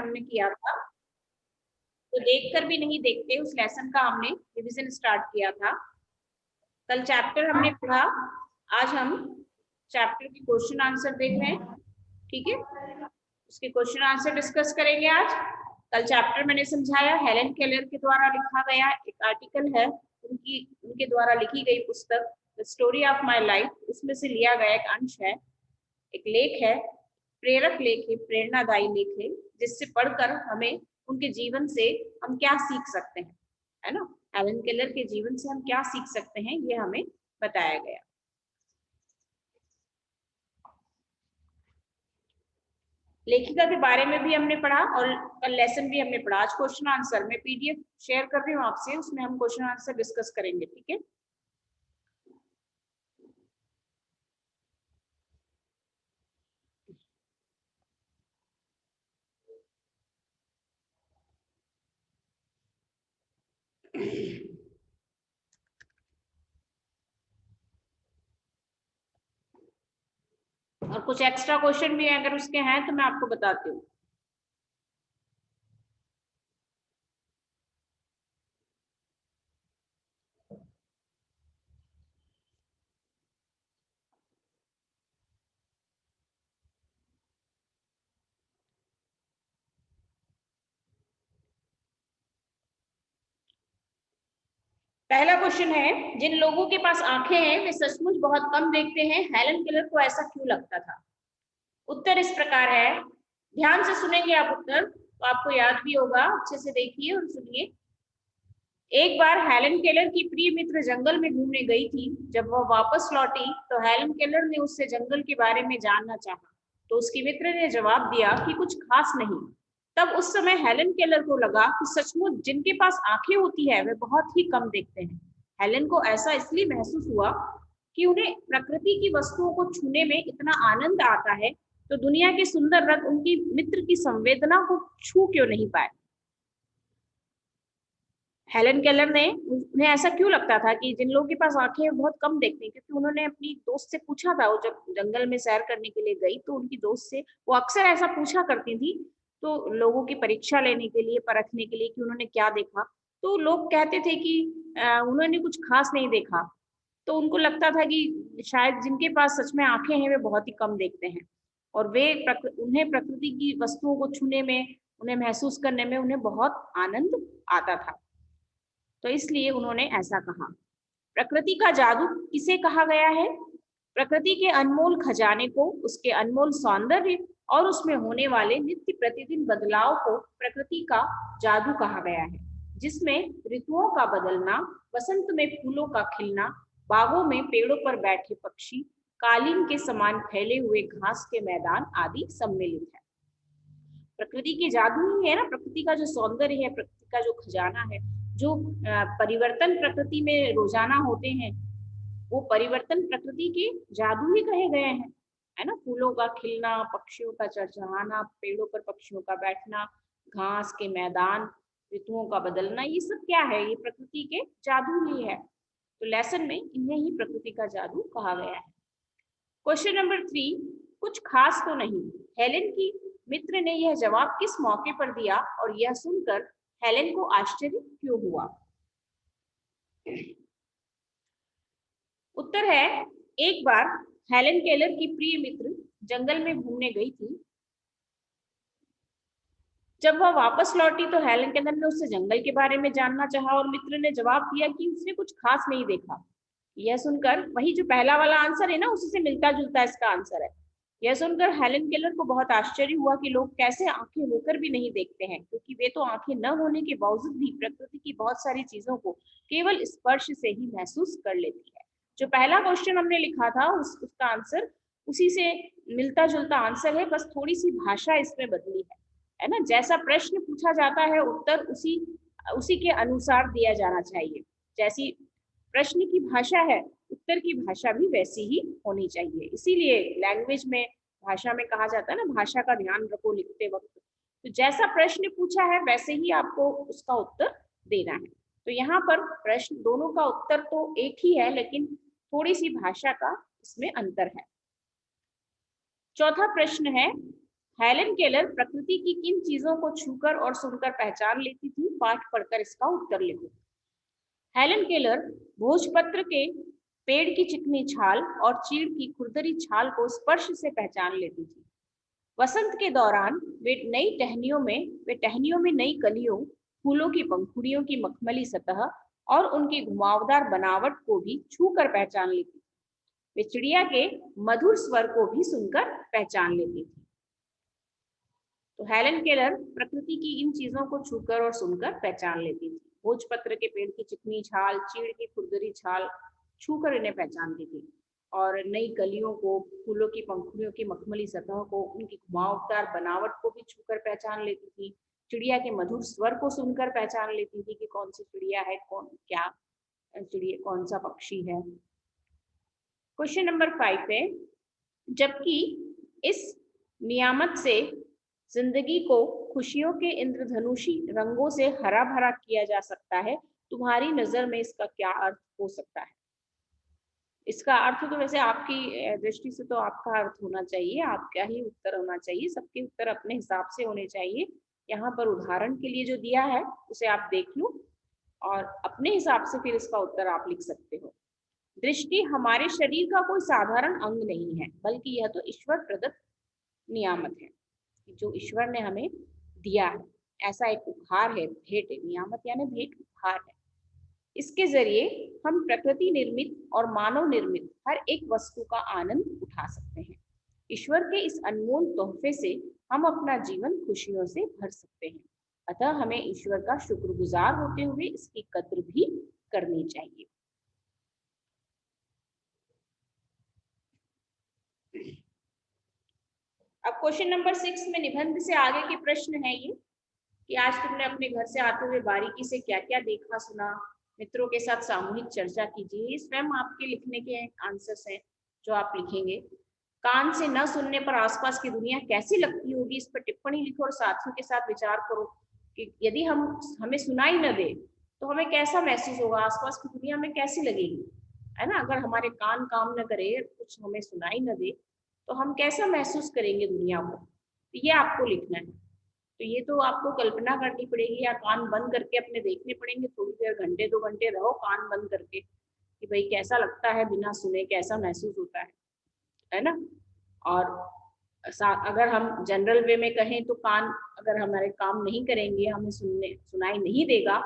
हमने किया था, तो देखकर भी नहीं देखते उस लेसन का हमने रिवीजन स्टार्ट किया था। कल चैप्टर हमने पढ़ा, आज हम चैप्टर की क्वेश्चन आंसर देख रहे हैं, ठीक है। उसके क्वेश्चन आंसर डिस्कस करेंगे आज। कल चैप्टर मैंने समझाया, हेलेन केलर के द्वारा लिखा गया एक आर्टिकल है, उनके द्वारा लिखी गई पुस्तक the story of my life, उसमें से लिया गया एक अंश है, एक लेख है, प्रेरक लेख है, प्रेरणादायी लेख है, जिससे पढ़कर हमें उनके जीवन से हम क्या सीख सकते हैं, है ना। हेलेन केलर के जीवन से हम क्या सीख सकते हैं, ये हमें बताया गया। लेखिका के बारे में भी हमने पढ़ा और कल लेसन भी हमने पढ़ा। आज क्वेश्चन आंसर मैं पीडीएफ शेयर कर रही हूँ आपसे, उसमें हम क्वेश्चन आंसर डिस्कस करेंगे, ठीक है। और कुछ एक्स्ट्रा क्वेश्चन भी अगर उसके हैं तो मैं आपको बताती हूँ। पहला क्वेश्चन है, जिन लोगों के पास आंखें हैं वे सचमुच बहुत कम देखते हैं, हेलेन केलर को ऐसा क्यों लगता था? उत्तर इस प्रकार है, ध्यान से सुनेंगे आप उत्तर तो आपको याद भी होगा, अच्छे से देखिए और सुनिए। एक बार हेलेन केलर की प्रिय मित्र जंगल में घूमने गई थी। जब वह वापस लौटी तो हेलेन केलर ने उससे जंगल के बारे में जानना चाहा, तो उसकी मित्र ने जवाब दिया कि कुछ खास नहीं। तब उस समय हेलेन केलर को लगा कि सचमुच जिनके पास आंखें होती है वे बहुत ही कम देखते हैं। हेलेन को ऐसा इसलिए महसूस हुआ कि उन्हें प्रकृति की वस्तुओं को छूने में इतना आनंद आता है, तो दुनिया के सुंदर रंग उनकी मित्र की संवेदना को छू क्यों नहीं पाए। हेलेन केलर ने, उन्हें ऐसा क्यों लगता था कि जिन लोगों के पास आंखें बहुत कम देखते हैं, क्योंकि उन्होंने अपनी दोस्त से पूछा था, वो जब जंगल में सैर करने के लिए गई तो उनकी दोस्त से वो अक्सर ऐसा पूछा करती थी, तो लोगों की परीक्षा लेने के लिए, परखने के लिए कि उन्होंने क्या देखा, तो लोग कहते थे कि उन्होंने कुछ खास नहीं देखा। तो उनको लगता था कि शायद जिनके पास सच में आंखें हैं वे बहुत ही कम देखते हैं, और उन्हें प्रकृति की वस्तुओं को छूने में, उन्हें महसूस करने में उन्हें बहुत आनंद आता था, तो इसलिए उन्होंने ऐसा कहा। प्रकृति का जादू किसे कहा गया है? प्रकृति के अनमोल खजाने को, उसके अनमोल सौंदर्य और उसमें होने वाले नित्य प्रतिदिन बदलाव को प्रकृति का जादू कहा गया है, जिसमें ऋतुओं का बदलना, वसंत में फूलों का खिलना, बागों में पेड़ों पर बैठे पक्षी, कालीन के समान फैले हुए घास के मैदान आदि सम्मिलित है। प्रकृति के जादू ही है ना, प्रकृति का जो सौंदर्य है, प्रकृति का जो खजाना है, जो परिवर्तन प्रकृति में रोजाना होते हैं, वो परिवर्तन प्रकृति के जादू ही कहे गए हैं, है ना। फूलों का खिलना, पक्षियों का चहचहाना, पेड़ों पर पक्षियों का बैठना, घास के मैदान, ऋतुओं का बदलना, ये सब क्या है? ये प्रकृति के जादू ही है। तो लेसन में इन्हें ही प्रकृति का जादू कहा गया है। क्वेश्चन नंबर 3, कुछ खास तो नहीं, हेलेन की मित्र ने यह जवाब किस मौके पर दिया और यह सुनकर हेलेन को आश्चर्य क्यों हुआ? उत्तर है, एक बार हेलेन केलर की प्रिय मित्र जंगल में घूमने गई थी। जब वह वापस लौटी तो हेलेन केलर ने उससे जंगल के बारे में जानना चाहा और मित्र ने जवाब दिया कि उसने कुछ खास नहीं देखा। यह सुनकर, वही जो पहला वाला आंसर है ना, उसी से मिलता जुलता इसका आंसर है। यह सुनकर हेलेन केलर को बहुत आश्चर्य हुआ कि लोग कैसे आंखें होकर भी नहीं देखते हैं, क्योंकि वे तो आंखें न होने के बावजूद भी प्रकृति की बहुत सारी चीजों को केवल स्पर्श से ही महसूस कर लेती है। जो पहला क्वेश्चन हमने लिखा था उसका आंसर उसी से मिलता जुलता आंसर है, बस थोड़ी सी भाषा इसमें बदली है ना। जैसा प्रश्न पूछा जाता है उत्तर उसी उसी के अनुसार दिया जाना चाहिए। जैसी प्रश्न की भाषा है, उत्तर की भाषा भी वैसी ही होनी चाहिए। इसीलिए लैंग्वेज में, भाषा में कहा जाता है ना, भाषा का ध्यान रखो लिखते वक्त। तो जैसा प्रश्न पूछा है वैसे ही आपको उसका उत्तर देना है। तो यहाँ पर प्रश्न दोनों का उत्तर तो एक ही है, लेकिन थोड़ी सी भाषा का इसमें अंतर है। चौथा प्रश्न है, हेलन केलर प्रकृति की किन चीजों को छूकर और सुनकर पहचान लेती थी? पाठ पढ़कर इसका उत्तर लिखो। हेलन केलर भोजपत्र के पेड़ की चिकनी छाल और चीड़ की खुरदरी छाल को स्पर्श से पहचान लेती थी। वसंत के दौरान वे टहनियों में नई कलियों, फूलों की पंखुड़ियों की मखमली सतह और उनकी घुमावदार बनावट को भी छूकर पहचान लेती थी। वे चिड़िया के मधुर स्वर को भी सुनकर पहचान लेती थी। तो हेलन केलर प्रकृति की इन चीजों को छूकर और सुनकर पहचान लेती थी। भोजपत्र के पेड़ की चिकनी छाल, चीड़ की खुरदरी छाल छूकर इन्हें पहचानती थी और नई कलियों को, फूलों की पंखुड़ियों की मखमली सतह को, उनकी घुमावदार बनावट को भी छूकर पहचान लेती थी। चिड़िया के मधुर स्वर को सुनकर पहचान लेती थी कि कौन सी चिड़िया है, कौन सा पक्षी है। क्वेश्चन नंबर 5 है, जबकि इस नियामत से जिंदगी को खुशियों के इंद्रधनुषी रंगों से हरा भरा किया जा सकता है, तुम्हारी नजर में इसका क्या अर्थ हो सकता है? इसका अर्थ तो वैसे आपकी दृष्टि से तो आपका अर्थ होना चाहिए, आपका ही उत्तर होना चाहिए, सबके उत्तर अपने हिसाब से होने चाहिए। यहाँ पर उदाहरण के लिए जो दिया है उसे आप देख लो और अपने हिसाब से फिर इसका उत्तर आप लिख सकते हो। दृष्टि हमारे शरीर का कोई साधारण अंग नहीं है, बल्कि यह तो ईश्वर प्रदत्त नियामत है, जो ईश्वर ने हमें दिया है। ऐसा एक उपहार है, भेंट है। नियामत यानी भेंट, उपहार है। इसके जरिए हम प्रकृति निर्मित और मानव निर्मित हर एक वस्तु का आनंद उठा सकते हैं। ईश्वर के इस अनमोल तोहफे से हम अपना जीवन खुशियों से भर सकते हैं। अतः हमें ईश्वर का शुक्रगुजार होते हुए इसकी कद्र भी करनी चाहिए। अब क्वेश्चन नंबर 6 में निबंध से आगे के प्रश्न है ये कि आज तुमने अपने घर से आते हुए बारीकी से क्या क्या देखा सुना, मित्रों के साथ सामूहिक चर्चा कीजिए। ये स्वयं आपके लिखने के आंसर्स हैं जो आप लिखेंगे। कान से न सुनने पर आसपास की दुनिया कैसी लगती होगी, इस पर टिप्पणी लिखो और साथियों के साथ विचार करो कि यदि हमें सुनाई न दे तो हमें कैसा महसूस होगा, आसपास की दुनिया में कैसी लगेगी, है ना। अगर हमारे कान काम न करे, कुछ हमें सुनाई न दे तो हम कैसा महसूस करेंगे दुनिया को, तो ये आपको लिखना है। तो ये तो आपको कल्पना करनी पड़ेगी या कान बंद करके अपने देखने पड़ेंगे, थोड़ी देर, घंटे 2 घंटे रहो कान बंद करके कि भाई कैसा लगता है बिना सुने, कैसा महसूस होता है ना। और अगर हम जनरल वे में कहें तो कान अगर हमारे काम नहीं करेंगे, हमें सुनाई नहीं देगा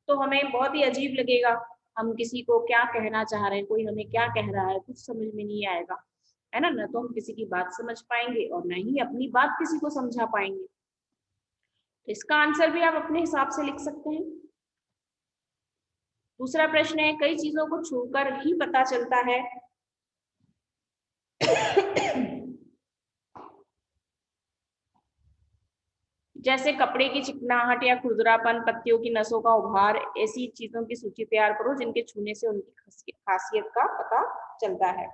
तो हमें बहुत ही अजीब लगेगा। हम किसी को क्या कहना चाह रहे हैं, कोई हमें क्या कह रहा है, कुछ समझ में नहीं आएगा, है ना। न तो हम किसी की बात समझ पाएंगे और न ही अपनी बात किसी को समझा पाएंगे। तो इसका आंसर भी आप अपने हिसाब से लिख सकते हैं। दूसरा प्रश्न है, कई चीजों को छूकर ही पता चलता है जैसे कपड़े की चिकनाहट या खुरदरापन, पत्तियों की नसों का उभार। ऐसी चीजों की सूची तैयार करो जिनके छूने से उनकी खासियत का पता चलता है।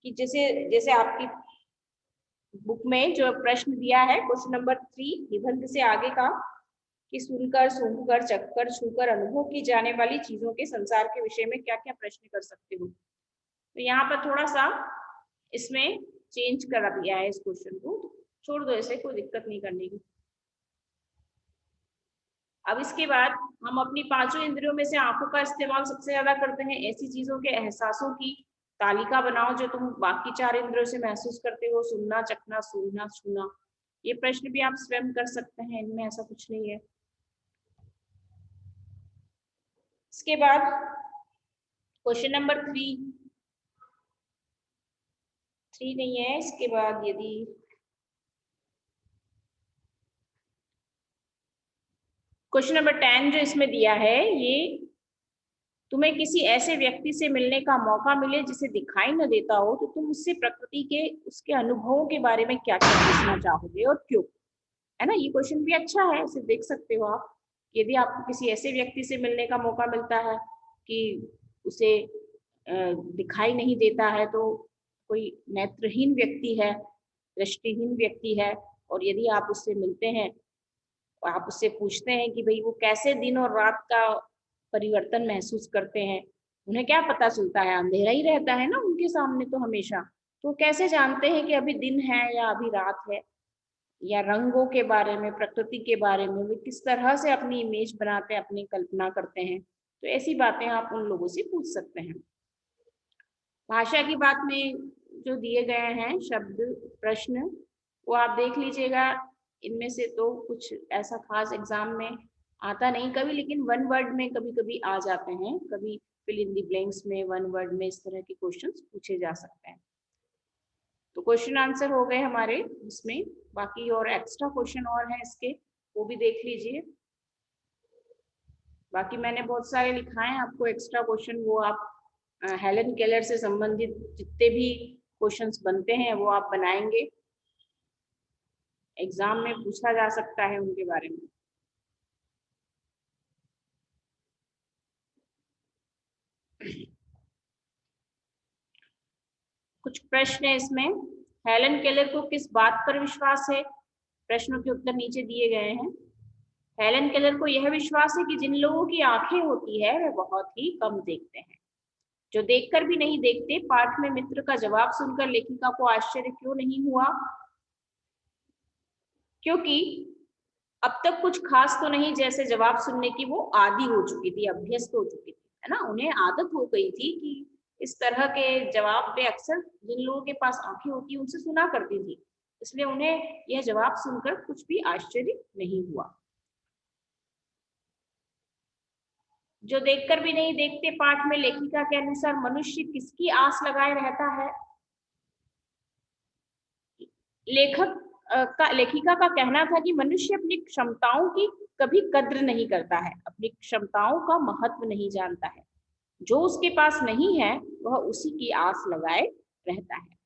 कि जैसे आपकी बुक में जो प्रश्न दिया है क्वेश्चन नंबर 3 निबंध से आगे का, कि सुनकर, सूंघकर, चखकर, छूकर अनुभव की जाने वाली चीजों के संसार के विषय में क्या क्या प्रश्न कर सकते हो। तो यहाँ पर थोड़ा सा इसमें चेंज कर दिया है इस क्वेश्चन को, छोड़ दो ऐसे, कोई दिक्कत नहीं करने की। अब इसके बाद हम अपनी 5 इंद्रियों में से आंखों का इस्तेमाल सबसे ज्यादा करते हैं। ऐसी चीजों के एहसासों की तालिका बनाओ जो तुम बाकी 4 इंद्रियों से महसूस करते हो, सुनना, चखना, सूंघना, छूना। ये प्रश्न भी आप स्वयं कर सकते हैं, इनमें ऐसा कुछ नहीं है। इसके बाद क्वेश्चन नंबर 3 नहीं है। इसके बाद यदि क्वेश्चन नंबर 10 जो इसमें दिया है, ये तुम्हें किसी ऐसे व्यक्ति से मिलने का मौका मिले जिसे दिखाई न देता हो, तो तुम उससे प्रकृति के उसके अनुभवों के बारे में क्या क्या पूछना चाहोगे और क्यों, है ना। ये क्वेश्चन भी अच्छा है, इसे देख सकते हो आप। यदि आपको किसी ऐसे व्यक्ति से मिलने का मौका मिलता है कि उसे दिखाई नहीं देता है, तो कोई नेत्रहीन व्यक्ति है, दृष्टिहीन व्यक्ति है, और यदि आप उससे मिलते हैं, आप उससे पूछते हैं कि भाई वो कैसे दिन और रात का परिवर्तन महसूस करते हैं, उन्हें क्या पता चलता है, अंधेरा ही रहता है ना उनके सामने तो हमेशा, तो कैसे जानते हैं कि अभी दिन है या अभी रात है। या रंगों के बारे में, प्रकृति के बारे में, वे किस तरह से अपनी इमेज बनाते हैं, अपनी कल्पना करते हैं, तो ऐसी बातें आप उन लोगों से पूछ सकते हैं। भाषा की बात में जो दिए गए हैं शब्द प्रश्न, वो आप देख लीजिएगा। इनमें से तो कुछ ऐसा खास एग्जाम में आता नहीं कभी, लेकिन वन वर्ड में कभी कभी आ जाते हैं, कभी फिल इन द ब्लैंक्स में, वन वर्ड में इस तरह के क्वेश्चंस पूछे जा सकते हैं। तो क्वेश्चन आंसर हो गए हमारे इसमें। बाकी और एक्स्ट्रा क्वेश्चन और हैं इसके, वो भी देख लीजिए। बाकी मैंने बहुत सारे लिखाए हैं आपको एक्स्ट्रा क्वेश्चन, वो आप हेलन केलर से संबंधित जितने भी क्वेश्चंस बनते हैं वो आप बनाएंगे, एग्जाम में पूछा जा सकता है उनके बारे में। कुछ प्रश्न है इसमें। हेलन केलर को किस बात पर विश्वास है? प्रश्नों के उत्तर नीचे दिए गए हैं। हेलन केलर को यह विश्वास है कि जिन लोगों की आंखें होती है वे बहुत ही कम देखते हैं, जो देखकर भी नहीं देखते। पाठ में मित्र का जवाब सुनकर लेखिका को आश्चर्य क्यों नहीं हुआ? क्योंकि अब तक कुछ खास तो नहीं, जैसे जवाब सुनने की वो आदी हो चुकी थी, अभ्यस्त हो चुकी थी, है ना। उन्हें आदत हो गई थी कि इस तरह के जवाब पे अक्सर जिन लोगों के पास आंखें होती उनसे सुना करती थी, इसलिए उन्हें यह जवाब सुनकर कुछ भी आश्चर्य नहीं हुआ। जो देखकर भी नहीं देखते, पाठ में लेखिका के अनुसार मनुष्य किसकी आस लगाए रहता है? लेखिका का कहना था कि मनुष्य अपनी क्षमताओं की कभी कद्र नहीं करता है, अपनी क्षमताओं का महत्व नहीं जानता है। जो उसके पास नहीं है वह उसी की आस लगाए रहता है।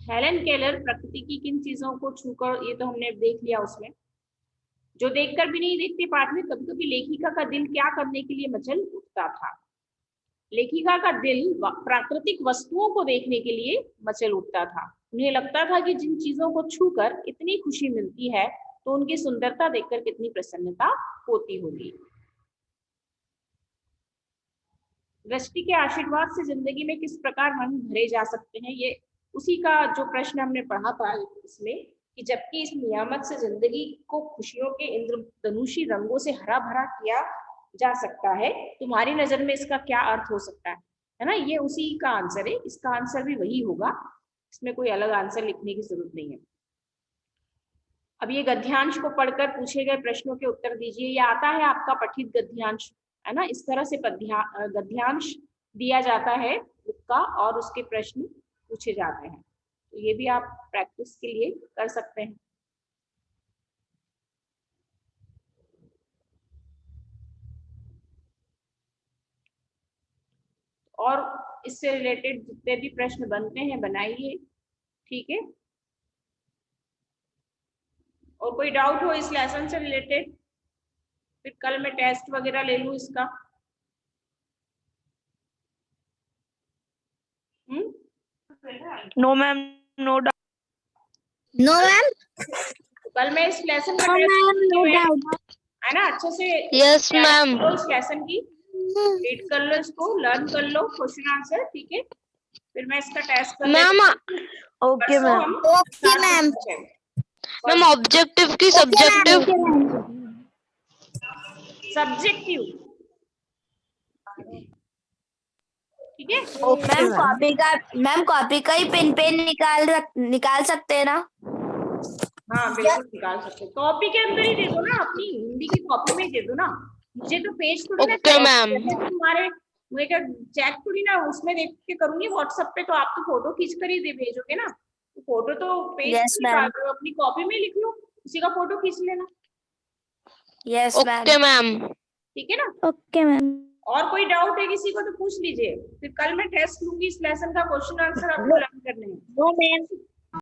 हेलन केलर प्रकृति की किन चीजों को छूकर, ये तो हमने देख लिया उसमें। जो देखकर भी नहीं देखते, पाठ में कभी कभी लेखिका का दिल क्या करने के लिए मचल उठता था? लेखिका का दिल प्राकृतिक वस्तुओं को देखने के लिए मचल उठता था। उन्हें लगता था कि जिन चीजों को छूकर इतनी खुशी मिलती है, तो उनकी सुंदरता देखकर कितनी प्रसन्नता होती होगी। दृष्टि के आशीर्वाद से जिंदगी में किस प्रकार रंग भरे जा सकते हैं? ये उसी का जो प्रश्न हमने पढ़ा था इसमें, कि जबकि इस नियामत से जिंदगी को खुशियों के इंद्रधनुषी रंगों से हरा भरा किया जा सकता है, तुम्हारी नजर में इसका क्या अर्थ हो सकता है ना। ये उसी का आंसर है, इसका आंसर भी वही होगा, इसमें कोई अलग आंसर लिखने की जरूरत नहीं है। अब ये गद्यांश को पढ़कर पूछे गए प्रश्नों के उत्तर दीजिए। ये आता है आपका पठित गद्यांश, है ना। इस तरह से गद्यांश दिया जाता है बुक का और उसके प्रश्न पूछे जाते हैं, तो ये भी आप प्रैक्टिस के लिए कर सकते हैं। और इससे रिलेटेड जितने भी प्रश्न बनते हैं बनाइए, ठीक है। और कोई डाउट हो इस लेसन से रिलेटेड, फिर कल मैं टेस्ट वगैरह ले लूं इसका। No ma'am, no doubt. No ma'am, कल मैं इस लेसन का नो डाउट। है ना, अच्छे से यस मैम। इस लेसन की रीड कर लो, इसको लर्न कर लो क्वेश्चन आंसर, ठीक है। फिर मैं इसका टेस्ट कर मैम, लेती हूं। Okay ma'am. Okay ma'am. Ma'am objective की सब्जेक्टिव, सब्जेक्टिव, ठीक है। मैम कॉपी का ही पेन निकाल सकते हैं ना? हाँ बिल्कुल निकाल सकते, कॉपी के अंदर ही दे दो ना, अपनी हिंदी की कॉपी में ही दे दो ना। मुझे तो पेज थोड़ी ना ओके मैम। तुम्हारे, मुझे क्या चेक थोड़ी ना उसमें देख के करूंगी व्हाट्सएप पे, तो आप तो फोटो खींच कर ही दे भेजोगे ना, तो फोटो तो पेज Yes, पे ma'am. अपनी कॉपी में लिख लो, उसी का फोटो खींच लेना, यस मैम। Okay ma'am. ठीक है ना। Okay ma'am. और कोई डाउट है किसी को तो पूछ लीजिए, फिर कल मैं टेस्ट लूंगी, इस लेसन का क्वेश्चन आंसर आपको लर्न करने हैं। No ma'am.